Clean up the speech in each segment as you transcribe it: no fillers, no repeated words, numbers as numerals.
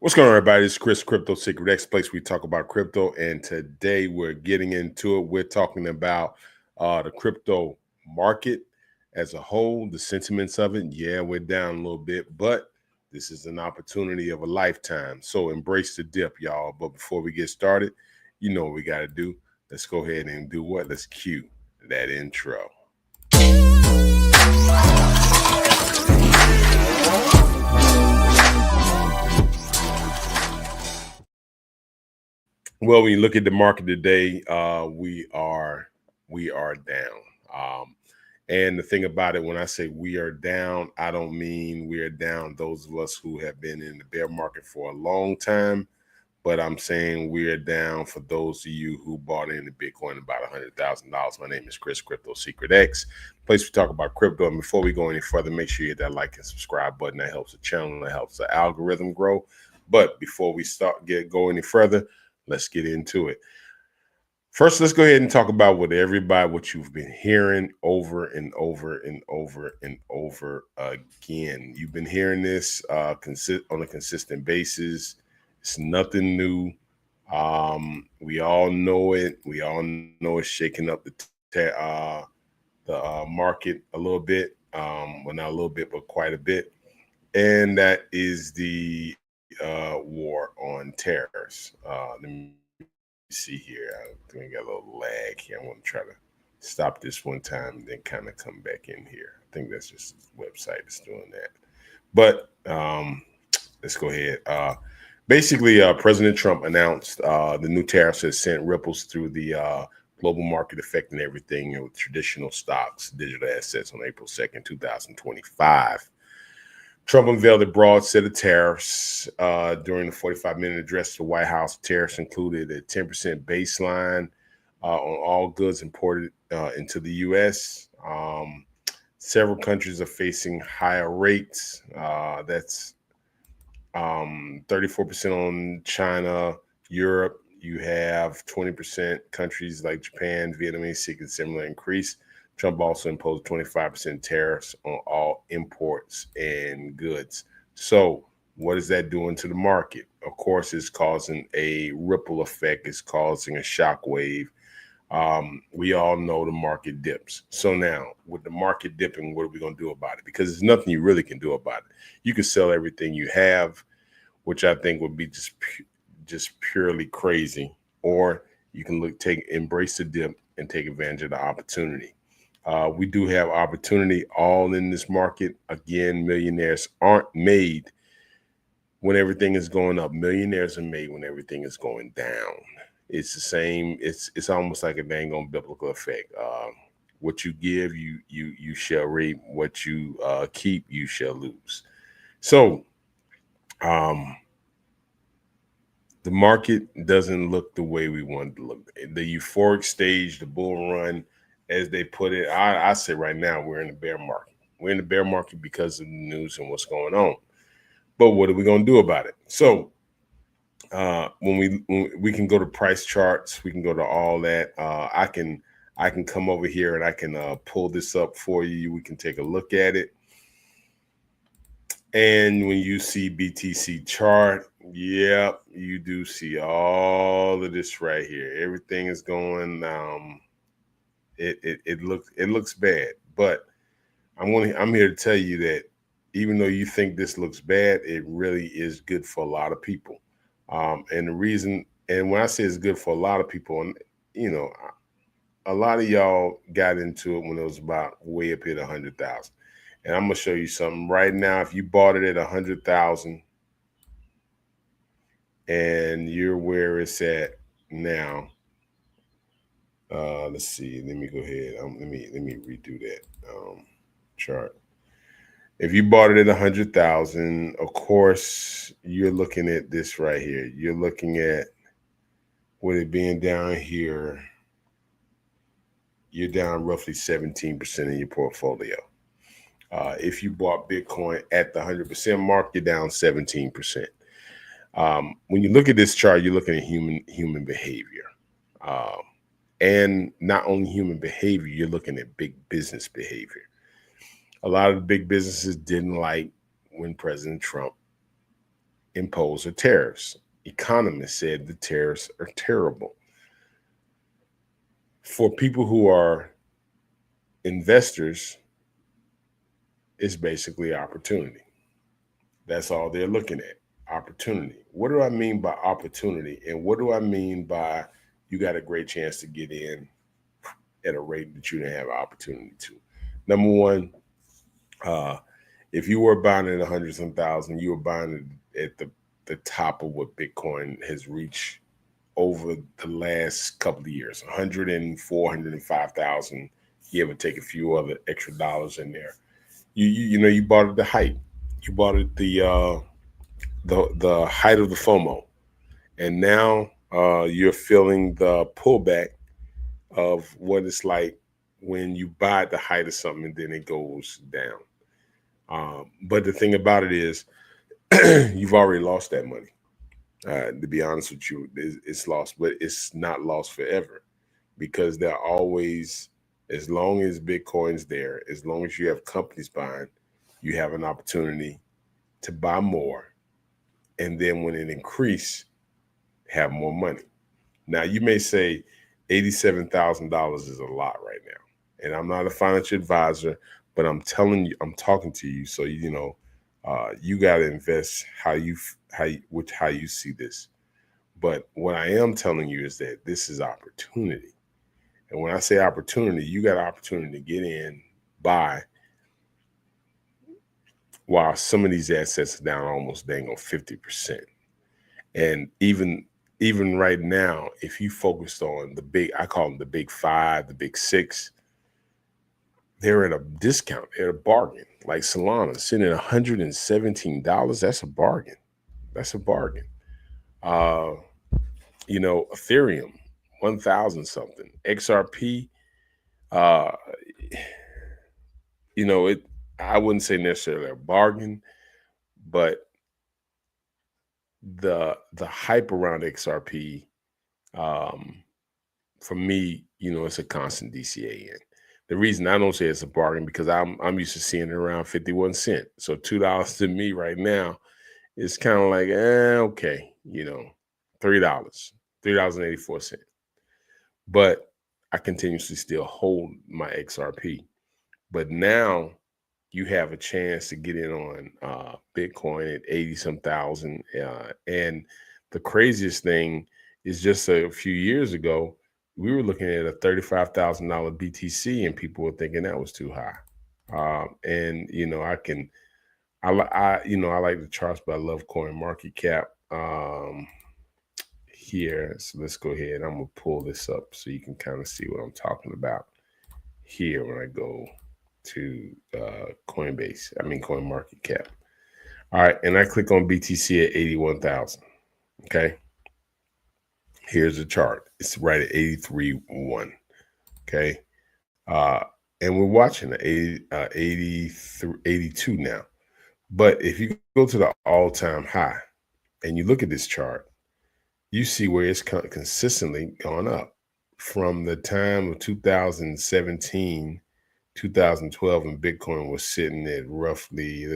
What's going on, everybody? This is Chris, Crypto Secret X, place we talk about crypto. And today we're getting into it. We're talking about the crypto market as a whole, the sentiments of it. Yeah, we're down a little bit, but this is an opportunity of a lifetime. So embrace the dip, y'all. But before we get started, you know what we got to do. Let's go ahead and do what? Let's cue that intro. Well, when you look at the market today, we are down. And the thing about it, when I say we are down, I don't mean we are down those of us who have been in the bear market for a long time, but I'm saying we are down for those of you who bought into Bitcoin about $100,000. My name is Chris, Crypto Secret X, place we talk about crypto. And before we go any further, make sure you hit that like and subscribe button. That helps the channel, that helps the algorithm grow. But before we go any further, let's get into it. First, let's go ahead and talk about what you've been hearing over and over and over and over again. You've been hearing this on a consistent basis. It's nothing new. We all know it. We all know it's shaking up the market a little bit. Well, not a little bit, but quite a bit. And that is the war on tariffs. Let me see here. I think I got a little lag here. I want to try to stop this one time and then kind of come back in here. I think that's just the website that's doing that. But let's go ahead. Basically, President Trump announced the new tariffs that sent ripples through the global market, affecting everything with traditional stocks, digital assets on April 2nd, 2025. Trump unveiled a broad set of tariffs during the 45-minute address to the White House. Tariffs included a 10% baseline on all goods imported into the U.S. Several countries are facing higher rates. That's 34% on China, Europe. You have 20% countries like Japan, Vietnam seeking similar increase. Trump also imposed 25% tariffs on all imports and goods. So what is that doing to the market? Of course, it's causing a ripple effect. It's causing a shock wave. We all know the market dips. So now with the market dipping, what are we going to do about it? Because there's nothing you really can do about it. You can sell everything you have, which I think would be just purely crazy, or you can embrace the dip and take advantage of the opportunity. We do have opportunity all in this market. Again, millionaires aren't made when everything is going up. Millionaires are made when everything is going down. It's the same. It's almost like a dang on biblical effect. What you give, you shall reap. What you keep, you shall lose. So, the market doesn't look the way we want it to look. The euphoric stage, the bull run, as they put it, I say right now we're in the bear market. We're in the bear market because of the news and what's going on. But what are we going to do about it? So when we can go to price charts, we can go to all that. I can come over here and I can pull this up for you. We can take a look at it. And when you see BTC chart, yep, you do see all of this right here. Everything is going. It looks bad, but I'm here to tell you that even though you think this looks bad, it really is good for a lot of people. And the reason, and when I say it's good for a lot of people, and you know, a lot of y'all got into it when it was about way up here to 100,000. And I'm gonna show you something right now. If you bought it at 100,000 and you're where it's at now, let's see. Let me go ahead. Let me redo that chart. If you bought it at 100,000, of course you're looking at this right here. You're looking at with it being down here. You're down roughly 17% in your portfolio. If you bought Bitcoin at the 100% mark, you're down 17%. When you look at this chart, you're looking at human behavior. And not only human behavior, you're looking at big business behavior. A lot of the big businesses didn't like when President Trump impose are tariffs. Economists said the tariffs are terrible. For people who are investors, it's basically opportunity. That's all they're looking at. Opportunity. What do I mean by opportunity? And what do I mean by you got a great chance to get in at a rate that you didn't have an opportunity to? Number one, uh, if you were buying at 100,000, you were buying it at the top of what Bitcoin has reached over the last couple of years, 104, 105,000. You ever take a few other extra dollars in there. You bought it the height. You bought it the height of the FOMO, and now you're feeling the pullback of what it's like when you buy at the height of something and then it goes down. But the thing about it is, you've already lost that money. To be honest with you, it's lost, but it's not lost forever, because there are always, as long as Bitcoin's there, as long as you have companies buying, you have an opportunity to buy more. And then when it increases, have more money. Now, you may say $87,000 is a lot right now. And I'm not a financial advisor, but I'm telling you, I'm talking to you. So, you got to invest how you see this. But what I am telling you is that this is opportunity. And when I say opportunity, you got opportunity to get in, buy, while some of these assets are down almost dang on 50%. And even right now, if you focused on I call them the big five, the big six, they're at a discount, at a bargain. Like Solana sitting at $117. That's a bargain. That's a bargain. Ethereum, 1,000 something. XRP, I wouldn't say necessarily a bargain, but the hype around XRP, for me, it's a constant DCA in. The reason I don't say it's a bargain, because I'm used to seeing it around 51 cents. So $2 to me right now is kind of like, okay, $3.84. But I continuously still hold my XRP. But now you have a chance to get in on Bitcoin at 80 some thousand. And the craziest thing is, just a few years ago, we were looking at a $35,000 BTC and people were thinking that was too high. And I like the charts, but I love CoinMarketCap here. So let's go ahead. I'm gonna pull this up so you can kind of see what I'm talking about here when I go to CoinMarketCap. All right, and I click on BTC at 81,000. Okay, here's the chart. It's right at 83.1. Okay, and we're watching the 82 now. But if you go to the all-time high and you look at this chart, you see where it's consistently gone up from the time of 2017, 2012, when Bitcoin was sitting at roughly,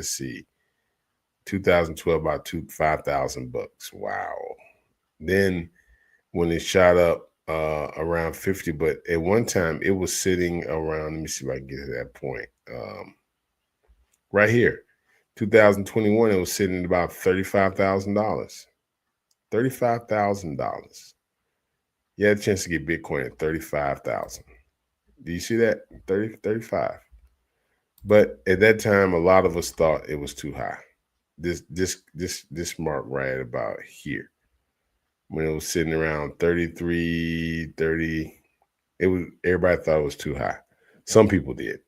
2012, about $5,000. Wow. Then when it shot up around 50, but at one time it was sitting around, let me see if I can get to that point. Right here, 2021, it was sitting at about $35,000. $35,000. You had a chance to get Bitcoin at 35,000. Do you see that? 35. But at that time, a lot of us thought it was too high. This mark right about here, when it was sitting around 33, 30, everybody thought it was too high. Some people did.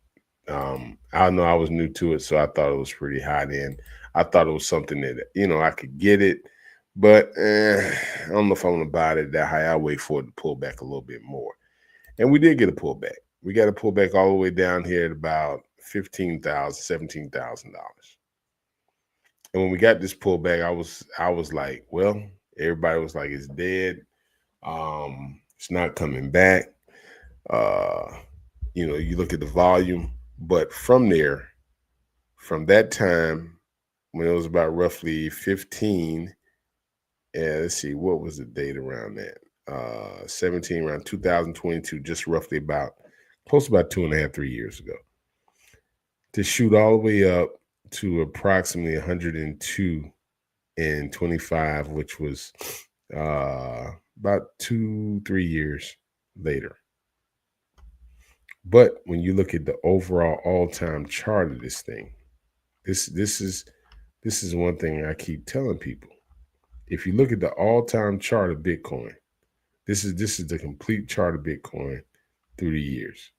I know I was new to it, so I thought it was pretty high then. I thought it was something that, I could get it, but I don't know if I'm going to buy it that high. I'll wait for it to pull back a little bit more. And we did get a pullback. We got a pullback all the way down here at about $15,000, $17,000. And when we got this pullback, I was like, well, everybody was like, it's dead. It's not coming back. You look at the volume, but from that time when it was about roughly 15. Yeah, let's see, what was the date around that? 17, around 2022, just roughly about close to about 2.5, 3 years ago, to shoot all the way up to approximately 102 and 25, which was about 2, 3 years later. But when you look at the overall all-time chart of this thing, this is one thing I keep telling people. If you look at the all-time chart of Bitcoin, this is the complete chart of Bitcoin through the years.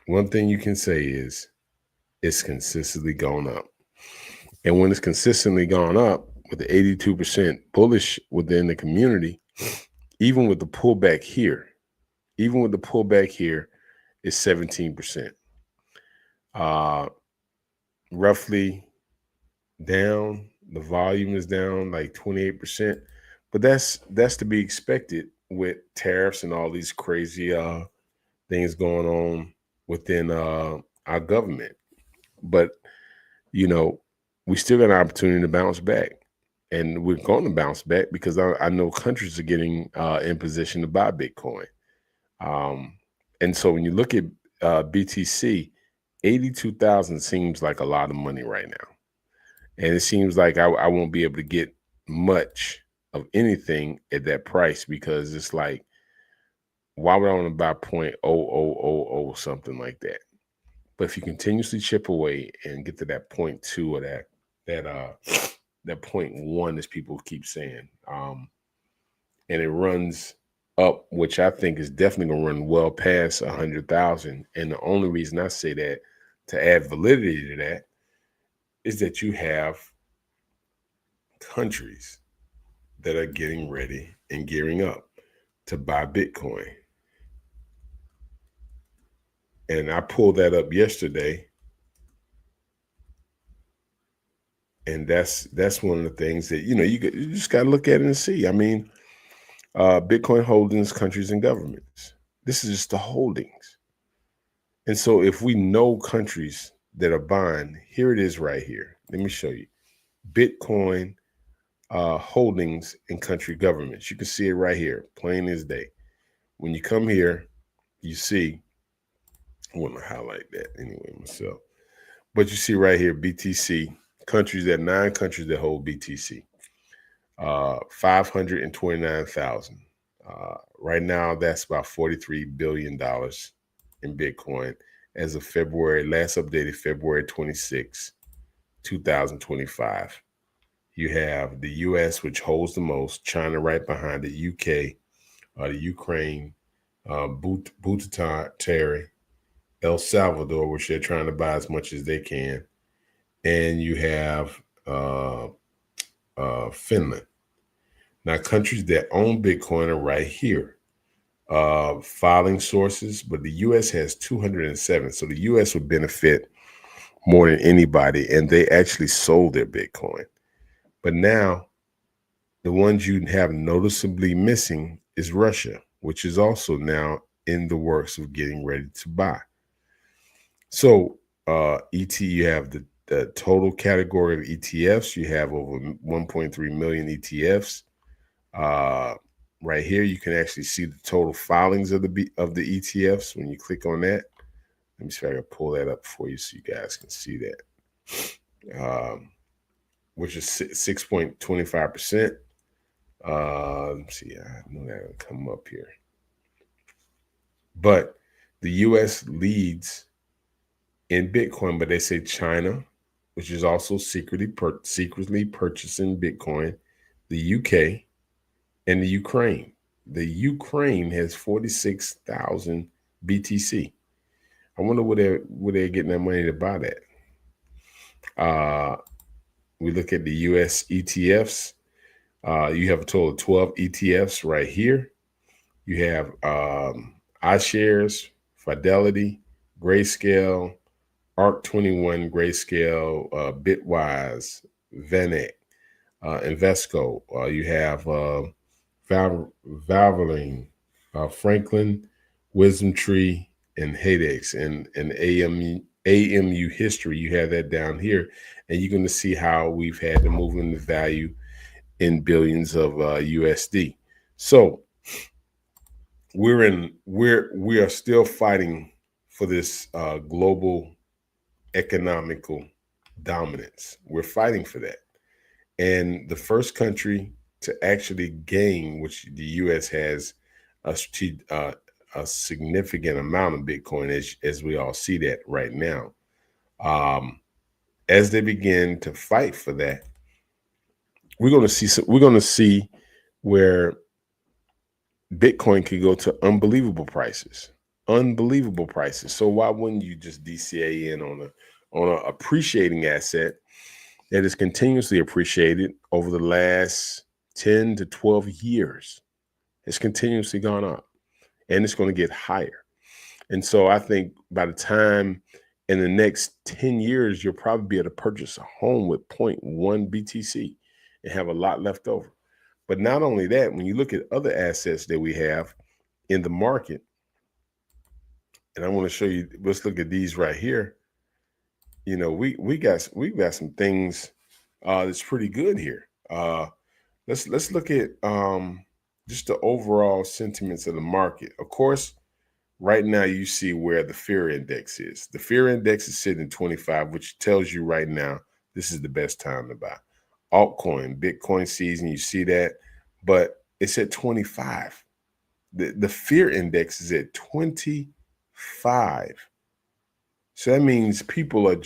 One thing you can say is it's consistently gone up. And when it's consistently gone up with the 82% bullish within the community, even with the pullback here, is 17%. Roughly down, the volume is down like 28%. But that's to be expected with tariffs and all these crazy things going on within our government. But we still got an opportunity to bounce back, and we're going to bounce back because I know countries are getting in position to buy Bitcoin. And so when you look at BTC, 82,000 seems like a lot of money right now, and it seems like I won't be able to get much of anything at that price, because it's like, why would I want to buy 0.0000 something like that? But if you continuously chip away and get to that 0.2 or that 0.1, as people keep saying, and it runs up, which I think is definitely gonna run well past 100,000. And the only reason I say that, to add validity to that, is that you have countries that are getting ready and gearing up to buy Bitcoin. And I pulled that up yesterday, and that's one of the things that you just got to look at it and see. I mean, Bitcoin holdings, countries, and governments. This is just the holdings. And so if we know countries that are buying, here it is right here. Let me show you. Bitcoin holdings and country governments. You can see it right here, plain as day. When you come here, you see, I want to highlight that anyway myself. But you see right here, BTC, countries, 9 countries that hold BTC. 529,000. Right now, that's about $43 billion in Bitcoin as of February, last updated February 26, 2025. You have the US, which holds the most, China right behind it, UK, the Ukraine, Bhutan, El Salvador, which they're trying to buy as much as they can, and you have Finland. Now, countries that own Bitcoin are right here. Filing sources, but the U.S. has 207. So the U.S. would benefit more than anybody, and they actually sold their Bitcoin. But now, the ones you have noticeably missing is Russia, which is also now in the works of getting ready to buy. So you have the total category of ETFs. You have over 1.3 million ETFs. Right here, you can actually see the total filings of the ETFs when you click on that. Let me see if I can pull that up for you so you guys can see that, which is 6.25%. Let me see. I know that will come up here. But the U.S. leads in Bitcoin, but they say China, which is also secretly purchasing Bitcoin, the UK, and the Ukraine. The Ukraine has 46,000 BTC. I wonder where they're getting that money to buy that. We look at the US ETFs. You have a total of 12 ETFs right here. You have iShares, Fidelity, Grayscale, ARC21, Grayscale, Bitwise, VanEck, Invesco. You have Valvoline, Franklin, Wisdom Tree, and Haydex, and AMU history. You have that down here, and you're going to see how we've had the movement of value in billions of USD. So we are still fighting for this global economical dominance. We're fighting for that, and the first country to actually gain, which the U.S. has a significant amount of Bitcoin, as we all see that right now. Um, as they begin to fight for that, we're going to see where Bitcoin could go to unbelievable prices. So why wouldn't you just DCA in on a appreciating asset that is continuously appreciated over the last 10 to 12 years? It's continuously gone up, and it's going to get higher. And so I think by the time in the next 10 years, you'll probably be able to purchase a home with zero point 0.1 BTC and have a lot left over. But not only that, when you look at other assets that we have in the market, and I want to show you, let's look at these right here. You know, we got some things that's pretty good here. Let's look at just the overall sentiments of the market. Of course, right now you see where the fear index is. The fear index is sitting at 25, which tells you right now this is the best time to buy. Altcoin, Bitcoin season, you see that, but it's at 25. The fear index is at 25. So that means people are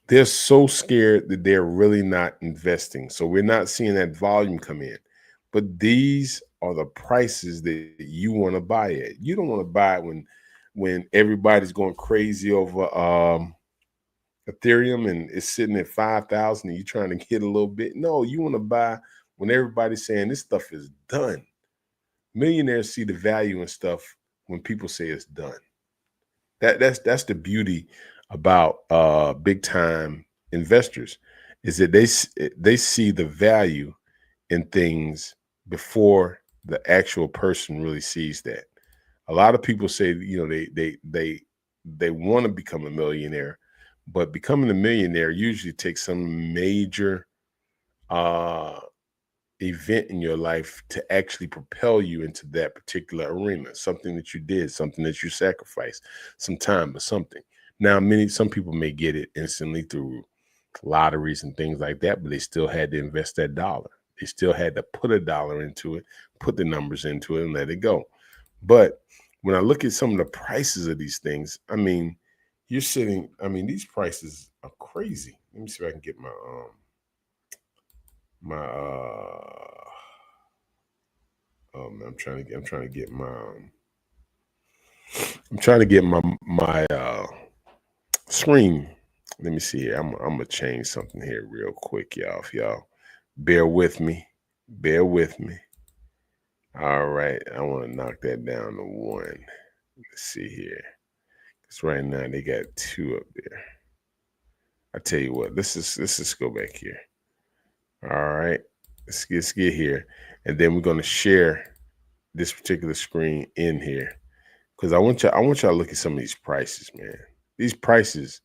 they're so scared that they're really not investing. So we're not seeing that volume come in. But these are the prices that you want to buy at. You don't want to buy it when everybody's going crazy over Ethereum and it's sitting at 5,000 and you're trying to get a little bit. No, you want to buy when everybody's saying this stuff is done. Millionaires see the value in stuff when people say it's done. That's the beauty about big time investors, is that they see the value in things before the actual person really sees that. A lot of people say, they want to become a millionaire, but becoming a millionaire usually takes some major uh event in your life to actually propel you into that particular arena, something that you did, something that you sacrificed, some time or something. Now, some people may get it instantly through lotteries and things like that, but they still had to invest that dollar. They still had to put a dollar into it, put the numbers into it, and let it go. But when I look at some of the prices of these things, I mean, these prices are crazy. Let me see if I can get my I'm trying to get my screen. Let me see here. I'm gonna change something here real quick, y'all. If y'all bear with me, bear with me. All right, I want to knock that down to 1. Let's see here. Because right now they got 2 up there. I tell you what, let's just go back here. All right, let's get here, and then we're gonna share this particular screen in here, because I want y'all to look at some of these prices, man. These prices,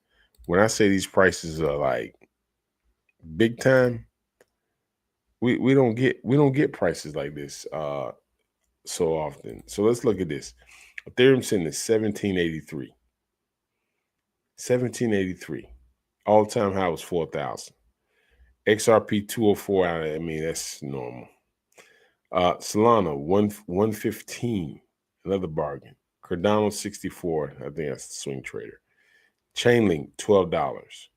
when I say these prices are like big time, we don't get prices like this so often. So let's look at this. Ethereum sitting at 1783. 1783. All-time high was 4,000. XRP 204 out of, I mean, that's normal. Solana 115, another bargain. Cardano 64, I think that's the swing trader. Chainlink $12.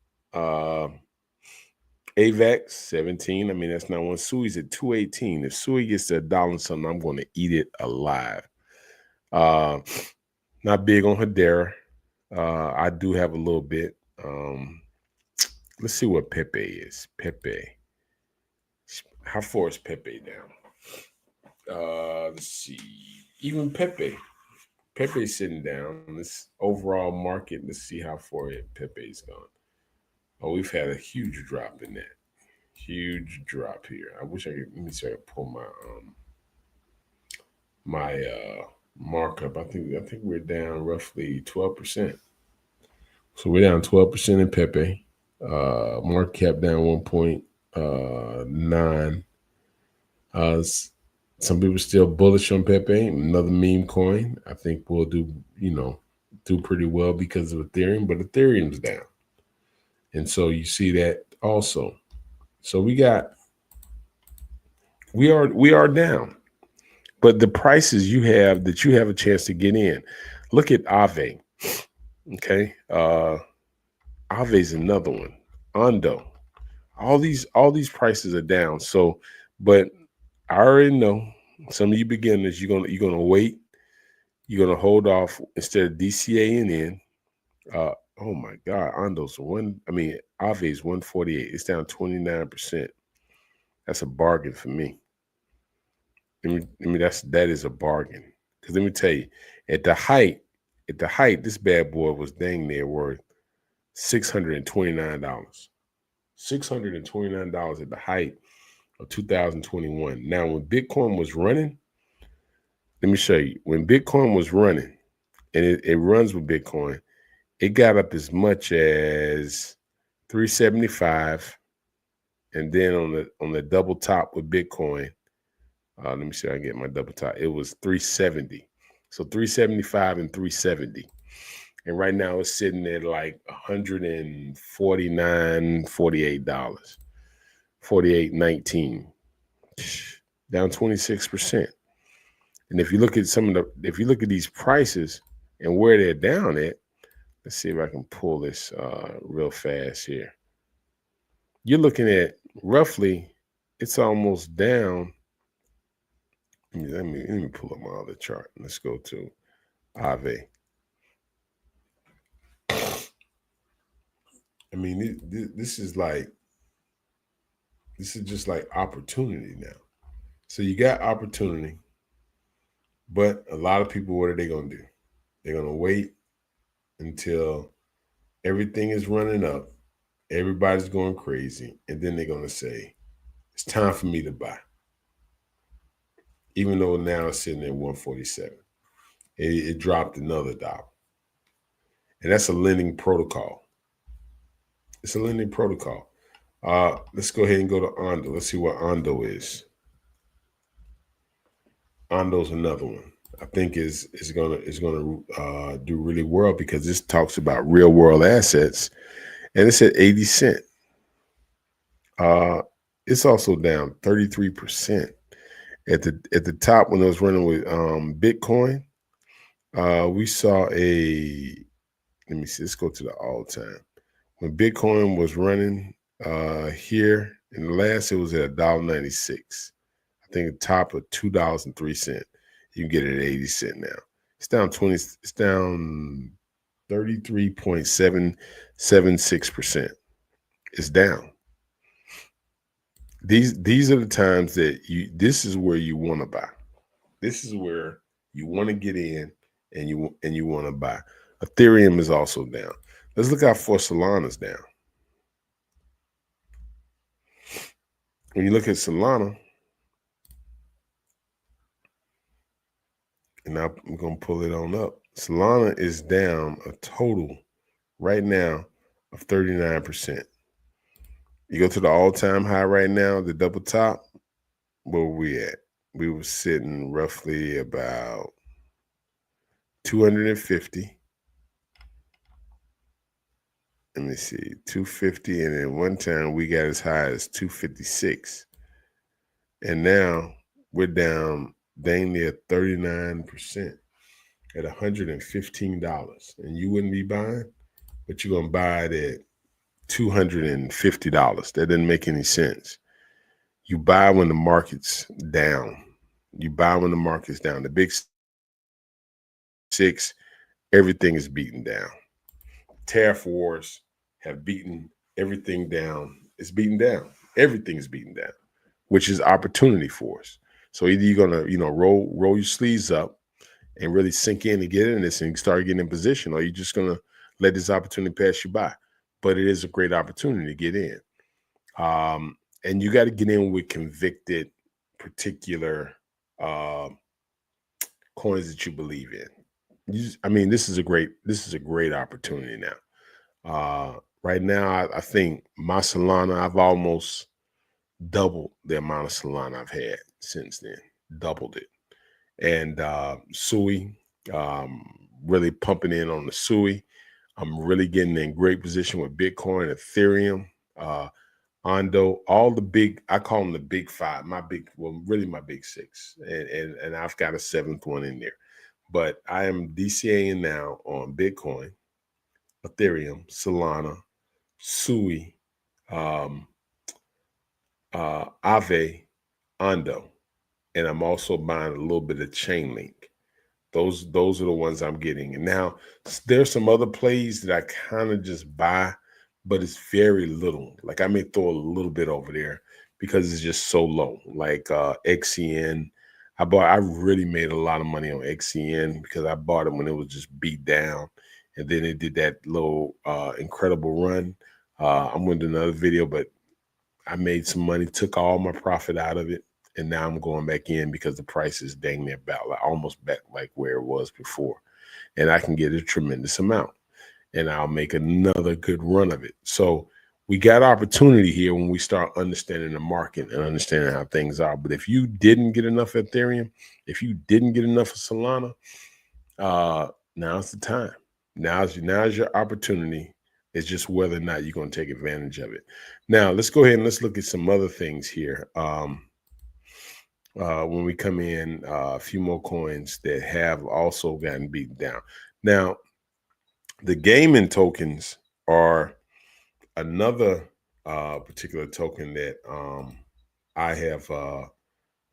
AVAX 17, I mean, that's not one. Sui's at 218. If Sui gets to $1 and something, I'm going to eat it alive. Not big on Hedera. I do have a little bit. Let's see what Pepe is. Pepe. How far is Pepe down? Let's see. Even Pepe. Pepe's sitting down. This overall market, let's see how far Pepe's gone. Oh, we've had a huge drop in that. Huge drop here. I wish I could, let me see if I can pull my markup. I think we're down roughly 12%. So we're down 12% in Pepe. Market cap down 1.9. Some people still bullish on Pepe, another meme coin. I think we'll do pretty well because of Ethereum, but Ethereum's down. And so you see that also. So we are down. But the prices you have that you have a chance to get in. Look at Aave. Okay. Aave's another one. Ondo. All these prices are down. So, but I already know some of you beginners, you're gonna wait. You're gonna hold off instead of DCAing in. Oh my God, Ondo's Aave's 148. It's down 29%. That's a bargain for me. That is a bargain. Because let me tell you, at the height, this bad boy was dang near worth $629. $629 at the height of 2021. Now, when Bitcoin was running, let me show you. When Bitcoin was running, and it runs with Bitcoin, it got up as much as 375, and then on the double top with Bitcoin, let me see if I can get my double top. It was 370. So 375 and 370. And right now it's sitting at like $149, $48, $48.19. Down 26%. And if you look at these prices and where they're down at, let's see if I can pull this real fast here. You're looking at roughly, it's almost down. Let me pull up my other chart. Let's go to Aave. I mean, this is just like opportunity now. So you got opportunity, but a lot of people, what are they going to do? They're going to wait until everything is running up, everybody's going crazy, and then they're going to say, it's time for me to buy. Even though now it's sitting at 147. It dropped another $1. And that's a lending protocol. It's a lending protocol. Let's go ahead and go to Ondo. Let's see what Ondo is. Ondo's another one. I think is gonna do really well because this talks about real world assets, and it's at 80 cents. It's also down 33% at the top when it was running with Bitcoin. We saw a, let me see. Let's go to the all time. When Bitcoin was running here in the last, it was at $1.96. I think the top of $2.03. You can get it at 80 cents now. It's down 20. It's down 33.776%. It's down. These are the times that this is where you want to buy. This is where you want to get in and you want to buy. Ethereum is also down. Let's look out for Solana's down. When you look at Solana, and now I'm going to pull it on up. Solana is down a total right now of 39%. You go to the all-time high right now, the double top, where were we at? We were sitting roughly about 250. Let me see, 250, and then one time we got as high as 256. And now we're down dang near 39% at $115. And you wouldn't be buying, but you're going to buy it at $250. That doesn't make any sense. You buy when the market's down. You buy when the market's down. The big six, everything is beaten down. Tariff wars have beaten everything down. It's beaten down. Everything is beaten down, which is opportunity for us. So either you're gonna, roll your sleeves up and really sink in and get in this and start getting in position, or you're just gonna let this opportunity pass you by. But it is a great opportunity to get in. And you got to get in with convicted, particular coins that you believe in. This is a great opportunity now. Right now, I think my Solana, I've almost doubled the amount of Solana I've had since then, doubled it. And Sui, really pumping in on the Sui. I'm really getting in great position with Bitcoin, Ethereum, Ondo, all the big, I call them the big five, really my big six. And I've got a seventh one in there. But I am DCAing now on Bitcoin, Ethereum, Solana, Sui, um, Aave, Ondo, and I'm also buying a little bit of Chainlink. Those are the ones I'm getting. And now there's some other plays that I kind of just buy, but it's very little. Like I may throw a little bit over there because it's just so low. Like XCN, I really made a lot of money on XCN because I bought it when it was just beat down, and then it did that little incredible run. I'm going to do another video, but I made some money, took all my profit out of it, and now I'm going back in because the price is dang near about like almost back like where it was before, and I can get a tremendous amount, and I'll make another good run of it. So we got opportunity here when we start understanding the market and understanding how things are. But if you didn't get enough Ethereum, if you didn't get enough of Solana, now's the time. Now's your opportunity. It's just whether or not you're going to take advantage of it. Now, let's go ahead and let's look at some other things here. When we come in, a few more coins that have also gotten beaten down. Now, the gaming tokens are another particular token that I have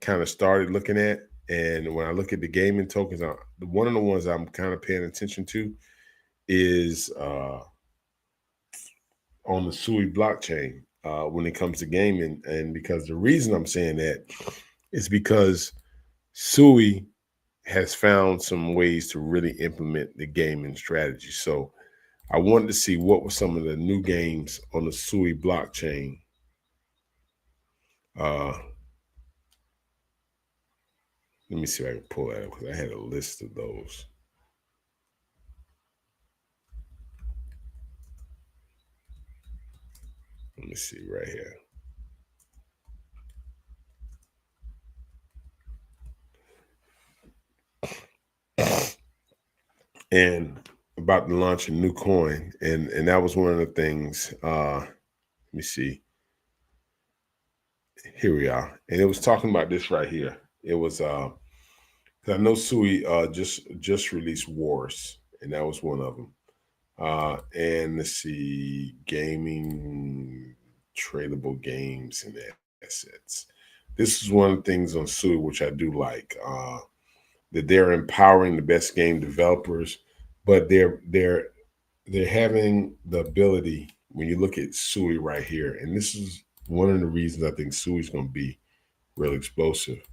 kind of started looking at. And when I look at the gaming tokens, one of the ones I'm kind of paying attention to is on the Sui blockchain when it comes to gaming. And because the reason I'm saying that is because Sui has found some ways to really implement the gaming strategy. So I wanted to see what were some of the new games on the Sui blockchain. Let me see if I can pull that up because I had a list of those. Let me see right here. And about to launch a new coin, and that was one of the things. Let me see. Here we are, and it was talking about this right here. It was I know Sui just released Wars, and that was one of them. And let's see, gaming, tradable games, and assets. This is one of the things on Sui which I do like. That they're empowering the best game developers, but they're having the ability when you look at Sui right here, and this is one of the reasons I think Sui is going to be real explosive.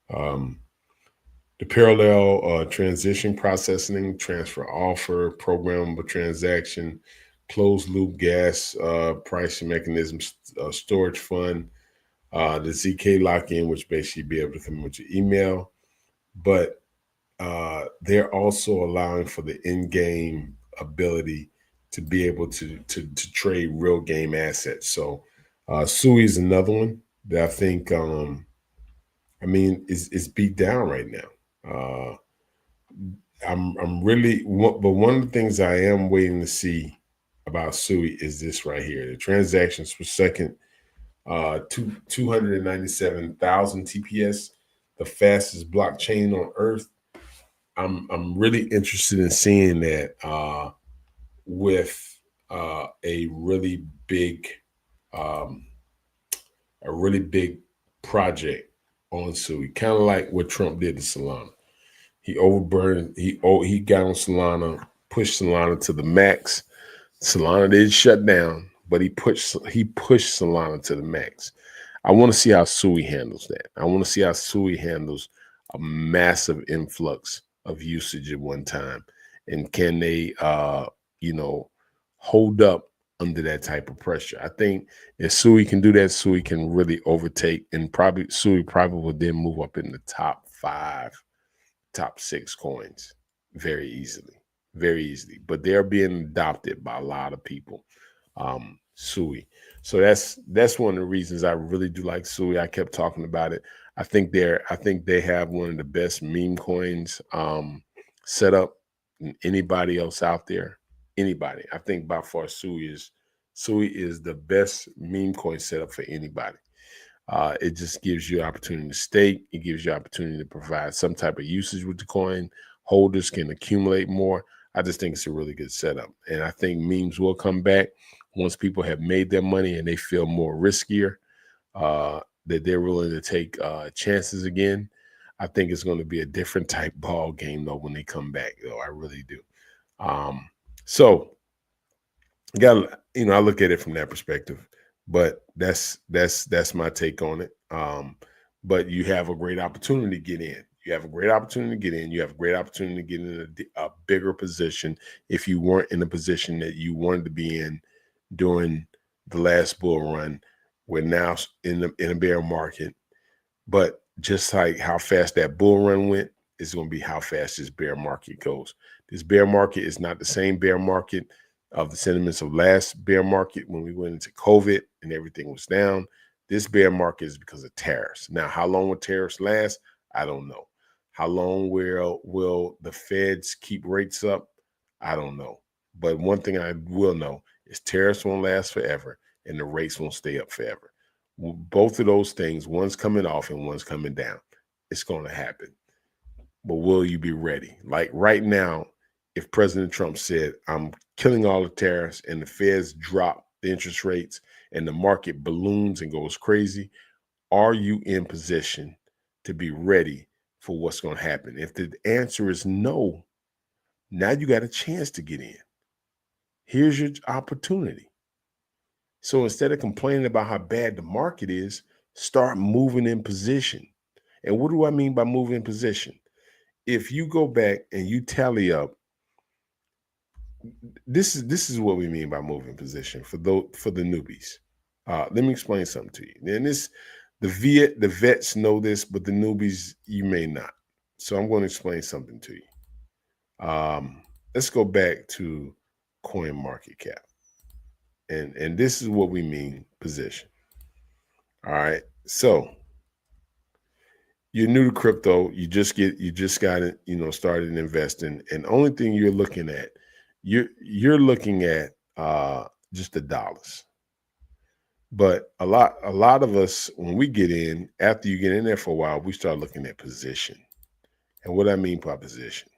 The parallel transition processing, transfer offer, programmable transaction, closed loop gas pricing mechanisms, storage fund, the ZK lock-in, which basically be able to come with your email, but they're also allowing for the in-game ability to be able to trade real game assets. So Sui is another one that I think is beat down right now. I'm really, but one of the things I am waiting to see about Sui is this right here: the transactions per second, 297,000 TPS, the fastest blockchain on Earth. I'm really interested in seeing that with a really big project on Sui, kind of like what Trump did to Solana. He overburdened. He got on Solana, pushed Solana to the max. Solana did shut down, but he pushed Solana to the max. I want to see how Sui handles that. I want to see how Sui handles a massive influx of usage at one time, and can they, hold up under that type of pressure? I think if Sui can do that, Sui can really overtake, and Sui probably will then move up in the top 5, top 6 coins very easily. very easily. But they're being adopted by a lot of people. SUI. So that's one of the reasons I really do like SUI. I kept talking about it. I think they have one of the best meme coins set up than anybody else out there. Anybody. I think by far SUI is the best meme coin setup for anybody. It just gives you opportunity to stake. It gives you opportunity to provide some type of usage with the coin. Holders can accumulate more. I just think it's a really good setup. And I think memes will come back once people have made their money and they feel more riskier, that they're willing to take chances again. I think it's going to be a different type ball game though when they come back. Though I really do. So got I look at it from that perspective, but that's my take on it. But you have a great opportunity to get in. You have a great opportunity to get in. You have a great opportunity to get in a bigger position if you weren't in the position that you wanted to be in during the last bull run. We're now in a bear market, but just like how fast that bull run went, it's going to be how fast this bear market goes. This bear market is not the same bear market of the sentiments of last bear market when we went into COVID and everything was down. This bear market is because of tariffs. Now, how long will tariffs last? I don't know. How long will the feds keep rates up? I don't know. But one thing I will know is tariffs won't last forever and the rates won't stay up forever. Both of those things, one's coming off and one's coming down. It's going to happen. But will you be ready? Like right now, if President Trump said, I'm killing all the tariffs and the feds drop the interest rates and the market balloons and goes crazy, are you in position to be ready for what's going to happen? If the answer is no, now you got a chance to get in. Here's your opportunity. So instead of complaining about how bad the market is, start moving in position. And what do I mean by moving in position? If you go back and you tally up, this is what we mean by moving position for the newbies. Let me explain something to you. And the vets know this, but the newbies you may not. So I'm going to explain something to you. Let's go back to Coin Market Cap, and this is what we mean position. All right, so you're new to crypto. You just got it, started investing, and the only thing you're looking at, you're looking at just the dollars. But a lot of us, when we get in, after you get in there for a while, we start looking at position. And what I mean by position,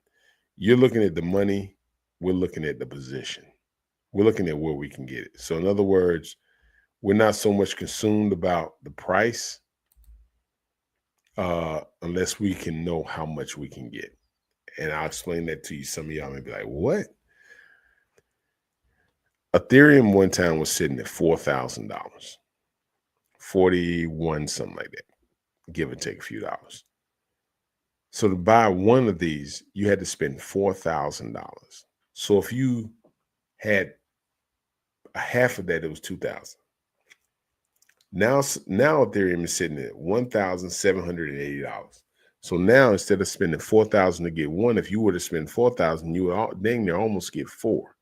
you're looking at the money, we're looking at the position. We're looking at where we can get it. So in other words, we're not so much consumed about the price unless we can know how much we can get. And I'll explain that to you. Some of y'all may be like, what? Ethereum one time was sitting at $4,000, 41, something like that, give or take a few dollars. So to buy one of these, you had to spend $4,000. So if you had a half of that, it was $2,000. Now Ethereum is sitting at $1,780. So now instead of spending $4,000 to get one, if you were to spend $4,000, you would dang near almost get four.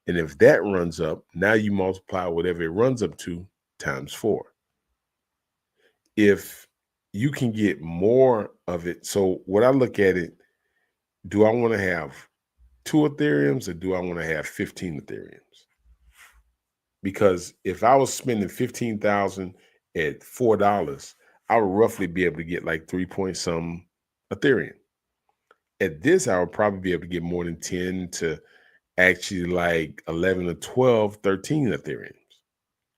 And if that runs up, now you multiply whatever it runs up to times 4. If you can get more of it, so what I look at it, do I want to have 2 Ethereums or do I want to have 15 Ethereums? Because if I was spending $15,000 at $4, I would roughly be able to get like 3 point some Ethereum. At this, I would probably be able to get more than 10 to actually like 11 or 12, 13 Ethereums.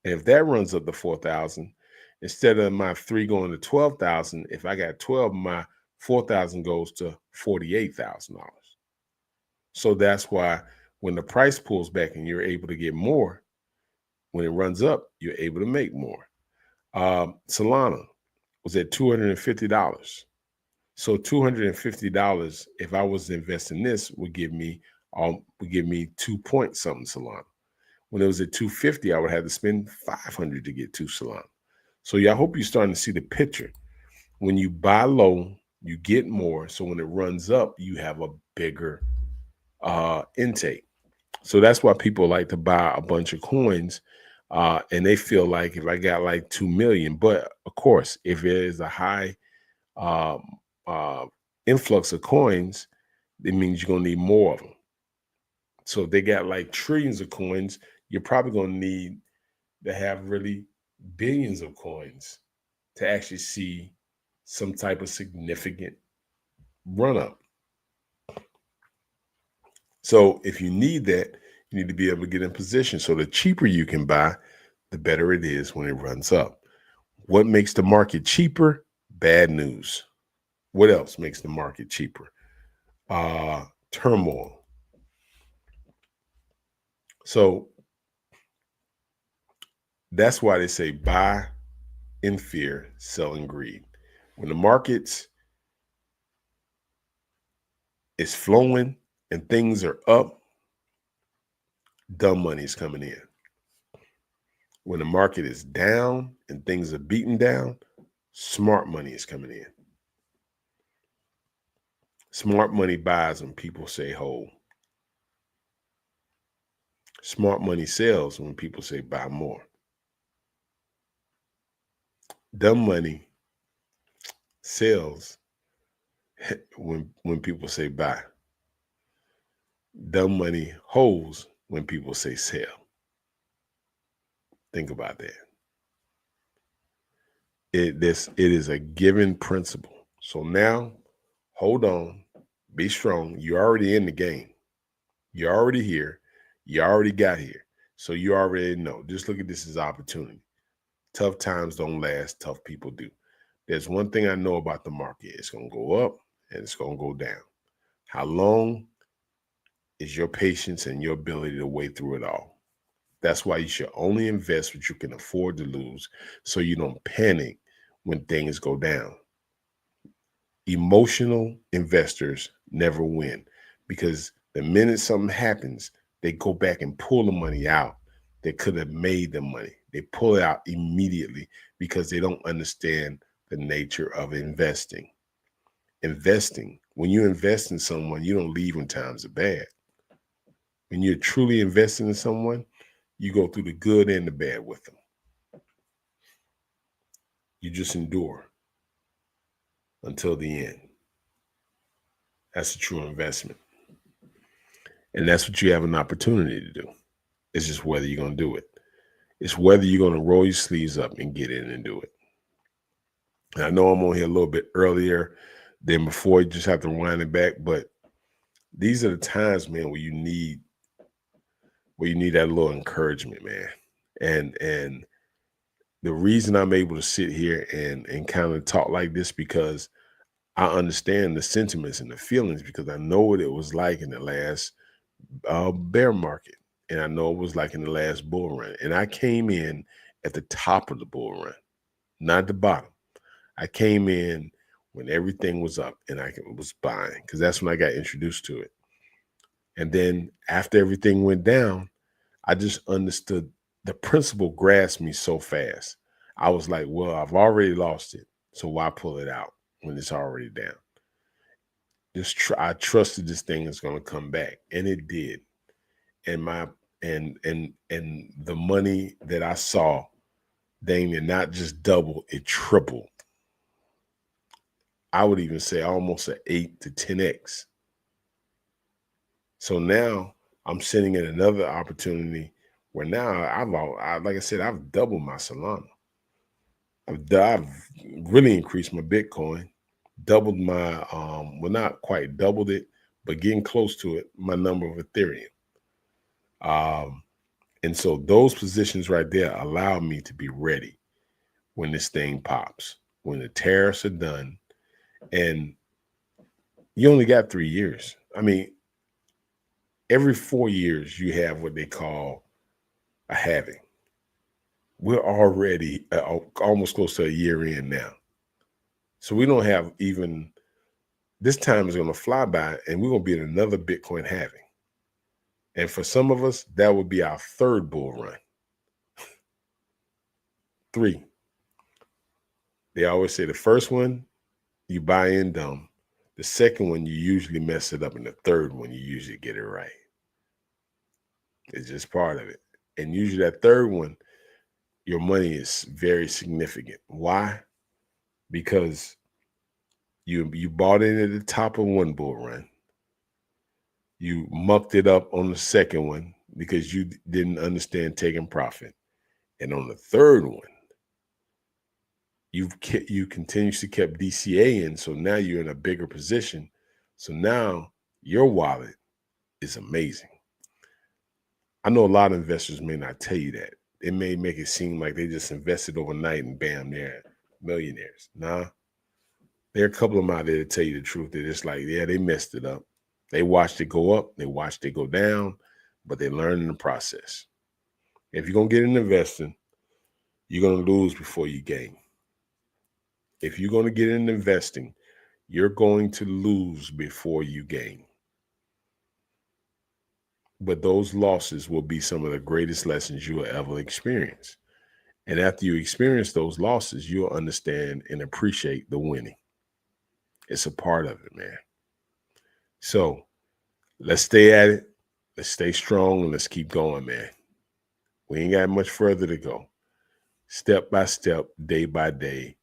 And if that runs up to 4,000, instead of my 3 going to 12,000, if I got 12, my 4,000 goes to $48,000. So that's why when the price pulls back and you're able to get more, when it runs up, you're able to make more. Solana was at $250. So $250, if I was to invest in this, would give me 2 point something Solana. When it was at $250, I would have to spend $500 to get 2 Solana. So yeah, I hope you're starting to see the picture. When you buy low, you get more. So when it runs up, you have a bigger intake. So that's why people like to buy a bunch of coins. And they feel like if I got like 2 million, but of course, if it is a high um, uh, influx of coins, it means you're going to need more of them. So if they got like trillions of coins, you're probably going to need to have really billions of coins to actually see some type of significant run up. So if you need that, you need to be able to get in position. So the cheaper you can buy, the better it is when it runs up. What makes the market cheaper? Bad news. What else makes the market cheaper? Turmoil. So that's why they say buy in fear, sell in greed. When the markets is flowing and things are up, dumb money is coming in. When the market is down and things are beaten down, smart money is coming in. Smart money buys when people say hold. Smart money sells when people say buy more. Dumb money sells when people say buy. Dumb money holds when people say sell. Think about that. It is a given principle. So now, hold on, be strong. You're already in the game. You're already here. You already got here. So you already know. Just look at this as opportunity. Tough times don't last. Tough people do. There's one thing I know about the market. It's going to go up and it's going to go down. How long is your patience and your ability to wait through it all? That's why you should only invest what you can afford to lose so you don't panic when things go down. Emotional investors never win because the minute something happens, they go back and pull the money out that could have made the money. They pull it out immediately because they don't understand the nature of investing. Investing, when you invest in someone, you don't leave when times are bad. When you're truly investing in someone, you go through the good and the bad with them. You just endure until the end. That's a true investment. And that's what you have an opportunity to do. It's just whether you're going to do it. It's whether you're going to roll your sleeves up and get in and do it. And I know I'm on here a little bit earlier than before. You just have to wind it back. But these are the times, man, where you need that little encouragement, man. And the reason I'm able to sit here and kind of talk like this because I understand the sentiments and the feelings because I know what it was like in the last bear market. And I know it was like in the last bull run. And I came in at the top of the bull run, not the bottom. I came in when everything was up and I was buying because that's when I got introduced to it. And then after everything went down, I just understood the principle grasped me so fast. I was like, well, I've already lost it. So why pull it out when it's already down? I trusted this thing is going to come back. And it did. And and the money that I saw, dang it, not just double, it tripled. I would even say almost an 8 to 10x. So now I'm sitting in another opportunity where now like I said, I've doubled my Solana. I've really increased my Bitcoin, doubled my well, not quite doubled it, but getting close to it, my number of Ethereum. And so those positions right there allow me to be ready when this thing pops, when the tariffs are done, and you only got 3 years. I mean, every 4 years you have what they call a halving. We're already almost close to a year in now. So we don't have even, this time is going to fly by and we're going to be in another Bitcoin halving. And for some of us, that would be our third bull run. 3. They always say the first one, you buy in dumb. The second one, you usually mess it up. And the third one, you usually get it right. It's just part of it. And usually that third one, your money is very significant. Why? Because you bought in at the top of one bull run. You mucked it up on the second one because you didn't understand taking profit. And on the third one, you continuously kept DCA in. So now you're in a bigger position. So now your wallet is amazing. I know a lot of investors may not tell you that. It may make it seem like they just invested overnight and bam, they're millionaires. Nah, there are a couple of them out there to tell you the truth. They're just like, yeah, they messed it up. They watched it go up. They watched it go down, but they learn in the process. If you're going to get into investing, you're going to lose before you gain. If you're going to get into investing, you're going to lose before you gain. But those losses will be some of the greatest lessons you will ever experience. And after you experience those losses, you'll understand and appreciate the winning. It's a part of it, man. So let's stay at it. Let's stay strong and let's keep going, man. We ain't got much further to go. Step by step, day by day,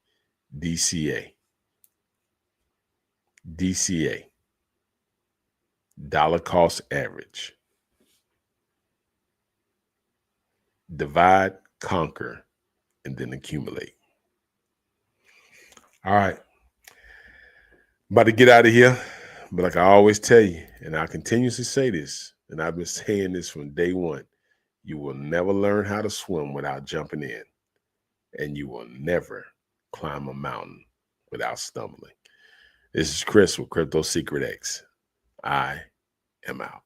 DCA. DCA. Dollar cost average. Divide, conquer, and then accumulate. All right. About to get out of here. But like I always tell you, and I continuously say this, and I've been saying this from day one, you will never learn how to swim without jumping in. And you will never climb a mountain without stumbling. This is Chris with Crypto Secret X. I am out.